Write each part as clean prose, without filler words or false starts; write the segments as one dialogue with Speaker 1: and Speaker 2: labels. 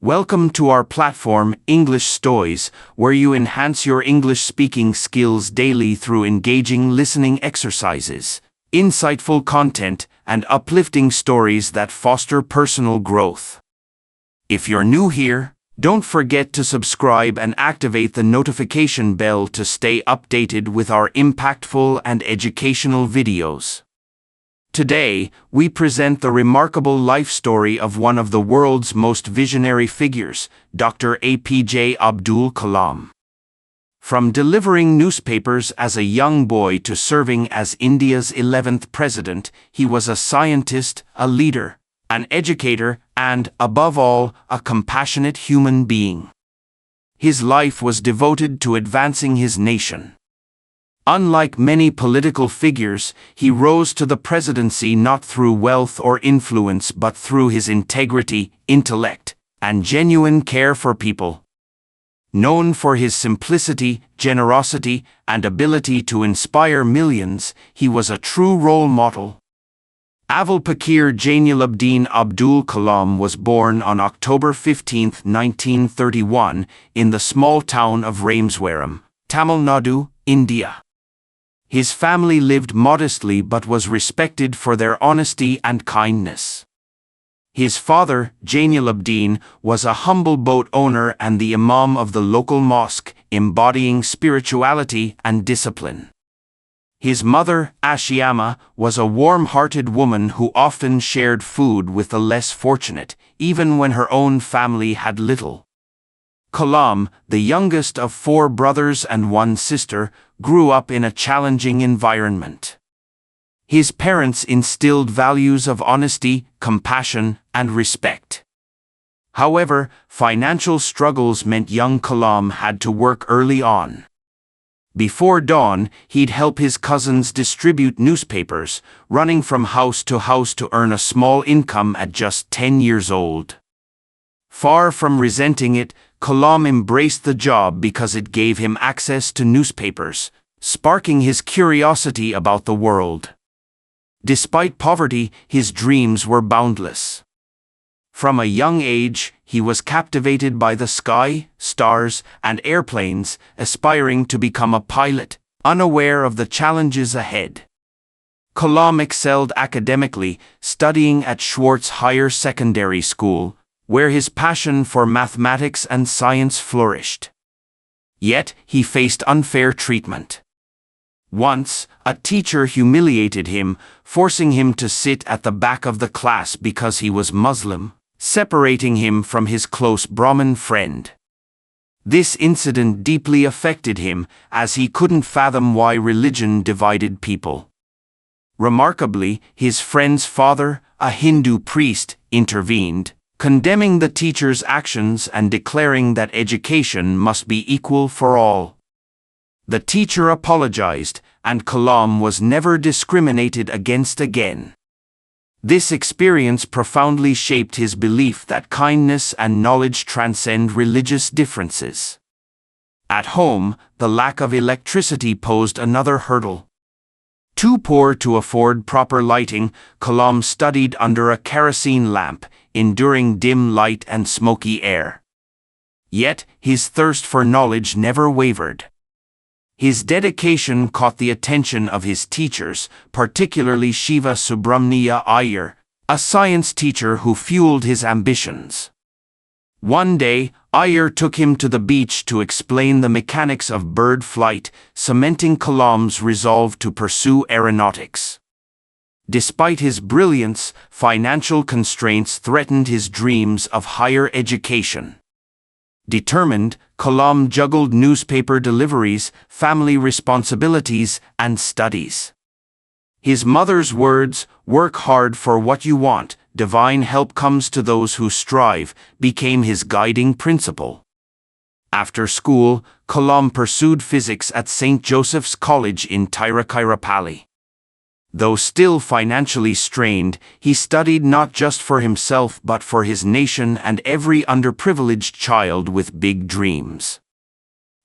Speaker 1: Welcome to our platform, English Stories, where you enhance your English speaking skills daily through engaging listening exercises, insightful content, and uplifting stories that foster personal growth. If you're new here, don't forget to subscribe and activate the notification bell to stay updated with our impactful and educational videos. Today, we present the remarkable life story of one of the world's most visionary figures, Dr. APJ Abdul Kalam. From delivering newspapers as a young boy to serving as India's 11th president, he was a scientist, a leader, an educator, and, above all, a compassionate human being. His life was devoted to advancing his nation. Unlike many political figures, he rose to the presidency not through wealth or influence but through his integrity, intellect, and genuine care for people. Known for his simplicity, generosity, and ability to inspire millions, he was a true role model. Abul Jainul-Abdin Abdul Kalam was born on October 15, 1931, in the small town of Rameswaram, Tamil Nadu, India. His family lived modestly but was respected for their honesty and kindness. His father, Jainul-Abdin, was a humble boat owner and the imam of the local mosque, embodying spirituality and discipline. His mother, Ashiama, was a warm-hearted woman who often shared food with the less fortunate, even when her own family had little. Kalam, the youngest of 4 brothers and 1 sister, grew up in a challenging environment. His parents instilled values of honesty, compassion, and respect. However, financial struggles meant young Kalam had to work early on. Before dawn, he'd help his cousins distribute newspapers, running from house to earn a small income at just 10 years old. Far from resenting it, Kalam embraced the job because it gave him access to newspapers, sparking his curiosity about the world. Despite poverty, his dreams were boundless. From a young age, he was captivated by the sky, stars, and airplanes, aspiring to become a pilot, unaware of the challenges ahead. Kalam excelled academically, studying at Schwartz Higher Secondary School, where his passion for mathematics and science flourished. Yet, he faced unfair treatment. Once, a teacher humiliated him, forcing him to sit at the back of the class because he was Muslim, separating him from his close Brahmin friend. This incident deeply affected him, as he couldn't fathom why religion divided people. Remarkably, his friend's father, a Hindu priest, intervened, condemning the teacher's actions and declaring that education must be equal for all. The teacher apologized, and Kalam was never discriminated against again. This experience profoundly shaped his belief that kindness and knowledge transcend religious differences. At home, the lack of electricity posed another hurdle. Too poor to afford proper lighting, Kalam studied under a kerosene lamp, enduring dim light and smoky air. Yet, his thirst for knowledge never wavered. His dedication caught the attention of his teachers, particularly Shiva Subramaniya Iyer, a science teacher who fueled his ambitions. One day, Iyer took him to the beach to explain the mechanics of bird flight, cementing Kalam's resolve to pursue aeronautics. Despite his brilliance, financial constraints threatened his dreams of higher education. Determined, Kalam juggled newspaper deliveries, family responsibilities, and studies. His mother's words, "Work hard for what you want, divine help comes to those who strive," became his guiding principle. After school, Kalam pursued physics at St. Joseph's College in Tiruchirappalli. Though still financially strained, he studied not just for himself but for his nation and every underprivileged child with big dreams.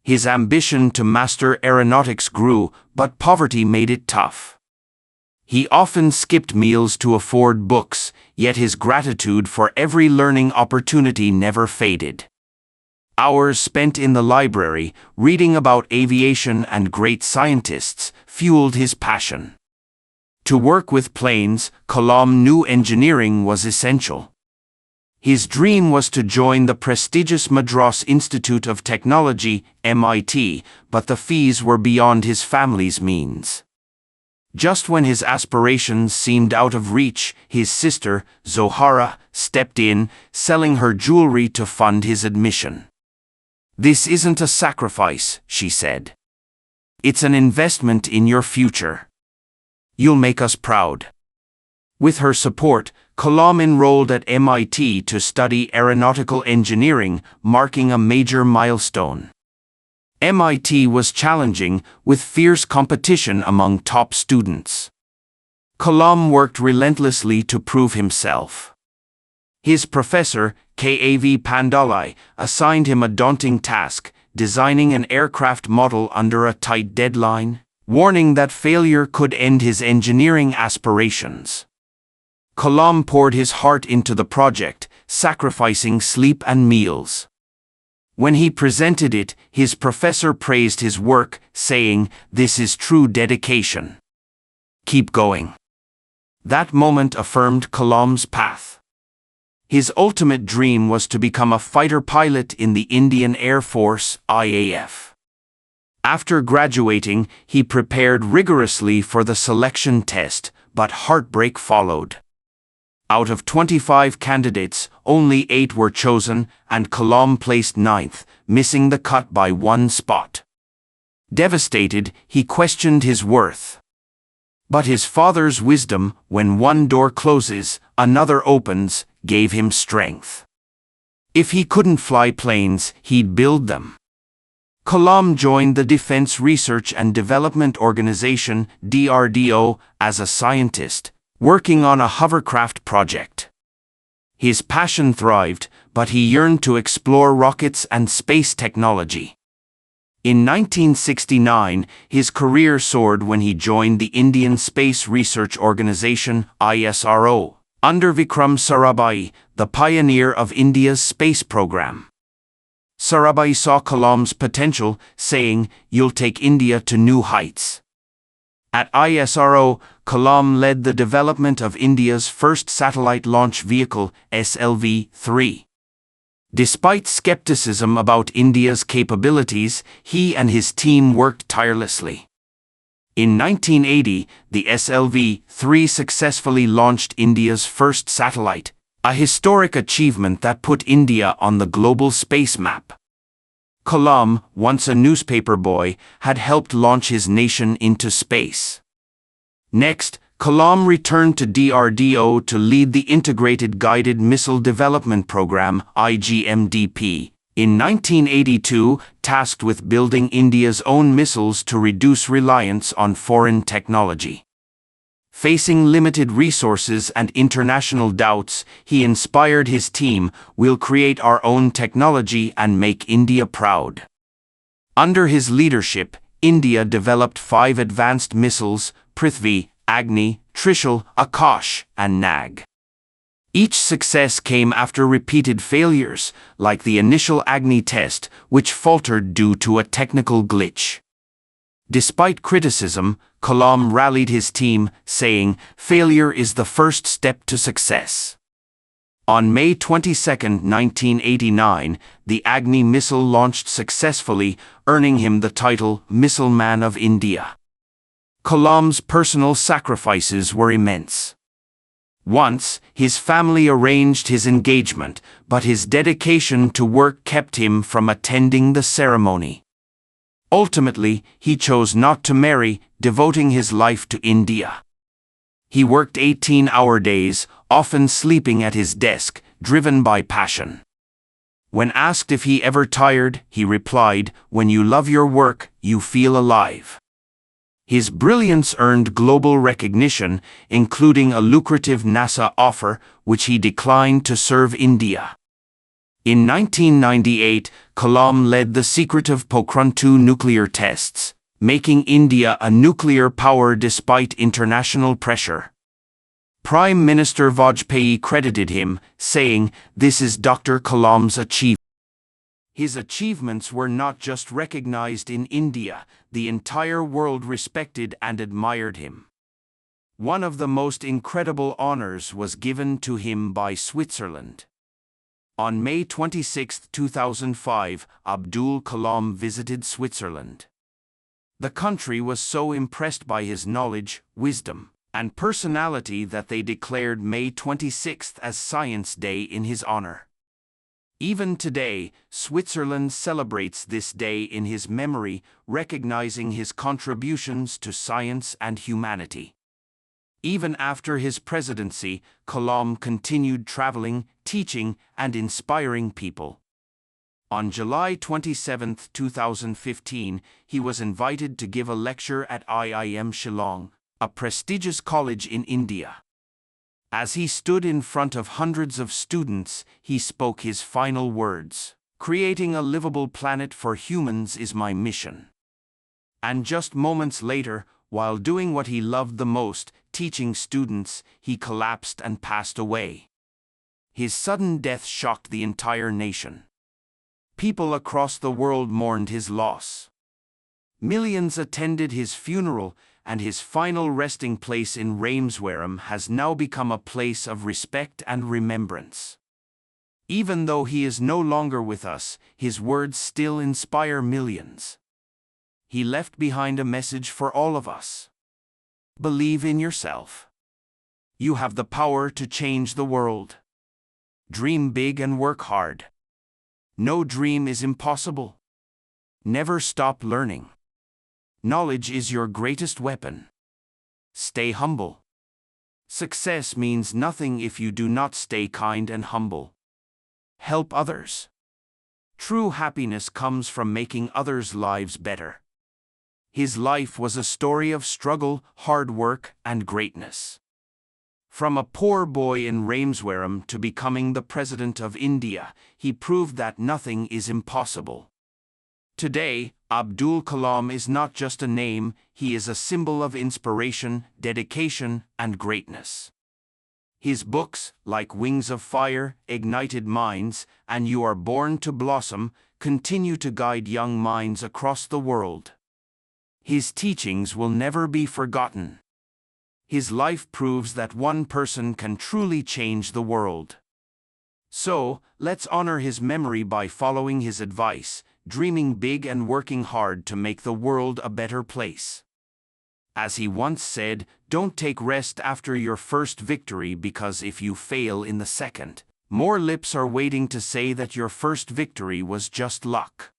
Speaker 1: His ambition to master aeronautics grew, but poverty made it tough. He often skipped meals to afford books, yet his gratitude for every learning opportunity never faded. Hours spent in the library, reading about aviation and great scientists, fueled his passion. To work with planes, Kalam knew engineering was essential. His dream was to join the prestigious Madras Institute of Technology, MIT, but the fees were beyond his family's means. Just when his aspirations seemed out of reach, his sister, Zohara, stepped in, selling her jewelry to fund his admission. "This isn't a sacrifice," she said. "It's an investment in your future. You'll make us proud." With her support, Kalam enrolled at MIT to study aeronautical engineering, marking a major milestone. MIT was challenging, with fierce competition among top students. Kalam worked relentlessly to prove himself. His professor, Kav Pandalai, assigned him a daunting task, designing an aircraft model under a tight deadline, warning that failure could end his engineering aspirations. Kalam poured his heart into the project, sacrificing sleep and meals. When he presented it, his professor praised his work, saying, "This is true dedication. Keep going." That moment affirmed Kalam's path. His ultimate dream was to become a fighter pilot in the Indian Air Force, IAF. After graduating, he prepared rigorously for the selection test, but heartbreak followed. Out of 25 candidates, only 8 were chosen, and Kalam placed 9th, missing the cut by 1 spot. Devastated, he questioned his worth. But his father's wisdom, "When one door closes, another opens," gave him strength. If he couldn't fly planes, he'd build them. Kalam joined the Defense Research and Development Organization, DRDO, as a scientist, working on a hovercraft project. His passion thrived, but he yearned to explore rockets and space technology. In 1969, his career soared when he joined the Indian Space Research Organisation, ISRO, under Vikram Sarabhai, the pioneer of India's space program. Sarabhai saw Kalam's potential, saying, "You'll take India to new heights." At ISRO, Kalam led the development of India's first satellite launch vehicle, SLV-3. Despite skepticism about India's capabilities, he and his team worked tirelessly. In 1980, the SLV-3 successfully launched India's first satellite, a historic achievement that put India on the global space map. Kalam, once a newspaper boy, had helped launch his nation into space. Next, Kalam returned to DRDO to lead the Integrated Guided Missile Development Program, IGMDP, in 1982, tasked with building India's own missiles to reduce reliance on foreign technology. Facing limited resources and international doubts, he inspired his team, "We'll create our own technology and make India proud." Under his leadership, India developed 5 advanced missiles: Prithvi, Agni, Trishul, Akash, and Nag. Each success came after repeated failures, like the initial Agni test, which faltered due to a technical glitch. Despite criticism, Kalam rallied his team, saying, "Failure is the first step to success." On May 22, 1989, the Agni missile launched successfully, earning him the title Missile Man of India. Kalam's personal sacrifices were immense. Once, his family arranged his engagement, but his dedication to work kept him from attending the ceremony. Ultimately, he chose not to marry, devoting his life to India. He worked 18-hour days, often sleeping at his desk, driven by passion. When asked if he ever tired, he replied, "When you love your work, you feel alive." His brilliance earned global recognition, including a lucrative NASA offer, which he declined to serve India. In 1998, Kalam led the secretive Pokhran II nuclear tests, making India a nuclear power despite international pressure. Prime Minister Vajpayee credited him, saying, "This is Dr. Kalam's achievement." His achievements were not just recognized in India, the entire world respected and admired him. One of the most incredible honors was given to him by Switzerland. On May 26, 2005, Abdul Kalam visited Switzerland. The country was so impressed by his knowledge, wisdom, and personality that they declared May 26 as Science Day in his honor. Even today, Switzerland celebrates this day in his memory, recognizing his contributions to science and humanity. Even after his presidency, Kalam continued traveling, teaching, and inspiring people. On July 27, 2015, he was invited to give a lecture at IIM Shillong, a prestigious college in India. As he stood in front of hundreds of students, he spoke his final words: "Creating a livable planet for humans is my mission." And just moments later, while doing what he loved the most, teaching students, he collapsed and passed away. His sudden death shocked the entire nation. People across the world mourned his loss. Millions attended his funeral, and his final resting place in Rameswaram has now become a place of respect and remembrance. Even though he is no longer with us, his words still inspire millions. He left behind a message for all of us. Believe in yourself. You have the power to change the world. Dream big and work hard. No dream is impossible. Never stop learning. Knowledge is your greatest weapon. Stay humble. Success means nothing if you do not stay kind and humble. Help others. True happiness comes from making others' lives better. His life was a story of struggle, hard work, and greatness. From a poor boy in Rameswaram to becoming the President of India, he proved that nothing is impossible. Today, Abdul Kalam is not just a name, he is a symbol of inspiration, dedication, and greatness. His books, like Wings of Fire, Ignited Minds, and You Are Born to Blossom, continue to guide young minds across the world. His teachings will never be forgotten. His life proves that one person can truly change the world. So, let's honor his memory by following his advice, dreaming big and working hard to make the world a better place. As he once said, "Don't take rest after your first victory, because if you fail in the second, more lips are waiting to say that your first victory was just luck."